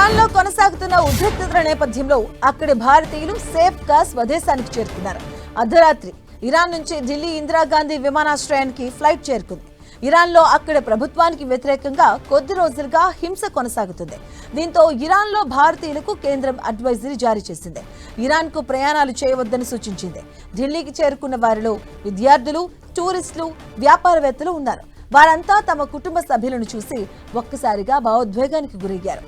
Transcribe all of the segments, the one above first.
ఇరాన్లో కొనసాగుతున్న ఉద్రిక్తతల నేపథ్యంలో అక్కడి భారతీయులు సేఫ్గా స్వదేశానికి చేరుకున్నారు. అర్ధరాత్రి ఇరాన్ నుంచి ఢిల్లీ ఇందిరాగాంధీ విమానాశ్రయానికి ఫ్లైట్ చేరుకుంది. ఇరాన్లో అక్కడ ప్రభుత్వానికి వ్యతిరేకంగా కొద్ది రోజులుగా హింస కొనసాగుతుంది. దీంతో ఇరాన్లో భారతీయులకు కేంద్రం అడ్వైజరీ జారీ చేసింది. ఇరాన్కు ప్రయాణాలు చేయవద్దని సూచించింది. ఢిల్లీకి చేరుకున్న వారిలో విద్యార్థులు, టూరిస్టులు, వ్యాపారవేత్తలు ఉన్నారు. వారంతా తమ కుటుంబ సభ్యులను చూసి ఒక్కసారిగా భావోద్వేగానికి గురయ్యారు.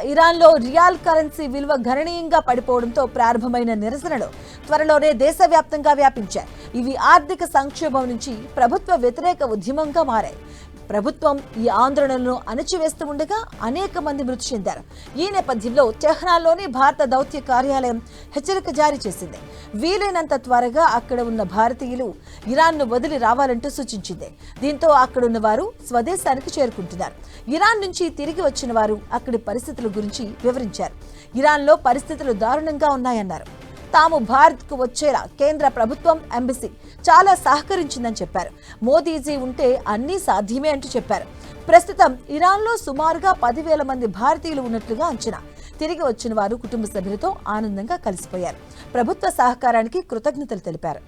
ఇరాన్లో రియాల్ కరెన్సీ విలువ గణనీయంగా పడిపోవడంతో ప్రారంభమైన నిరసనలు త్వరలోనే దేశవ్యాప్తంగా వ్యాపించాయి. ఇవి ఆర్థిక సంక్షోభం నుంచి ప్రభుత్వ వ్యతిరేక ఉద్యమంగా మారాయి. ప్రభుత్వం ఈ ఆందోళనలను అణచివేస్తూ ఉండగా అనేక మంది మృతి చెందారు. ఈ నేపథ్యంలో టెహ్రాన్లోని భారత దౌత్య కార్యాలయం హెచ్చరిక జారీ చేసింది. వీలైనంత త్వరగా అక్కడ ఉన్న భారతీయులు ఇరాన్ను వదిలి రావాలంటూ సూచించింది. దీంతో అక్కడున్న వారు స్వదేశానికి చేరుకుంటున్నారు. ఇరాన్ నుంచి తిరిగి వచ్చిన వారు అక్కడి పరిస్థితుల గురించి వివరించారు. ఇరాన్లో పరిస్థితులు దారుణంగా ఉన్నాయన్నారు. తాము భారత్కు వచ్చేలా కేంద్ర ప్రభుత్వం, ఎంబసీ చాలా సహకరించిందని చెప్పారు. మోదీజీ ఉంటే అన్నీ సాధ్యమే అంటూ చెప్పారు. ప్రస్తుతం ఇరాన్లో సుమారుగా 10,000 మంది భారతీయులు ఉన్నట్లుగా అంచనా. తిరిగి వచ్చిన వారు కుటుంబ సభ్యులతో ఆనందంగా కలిసిపోయారు. ప్రభుత్వ సహకారానికి కృతజ్ఞతలు తెలిపారు.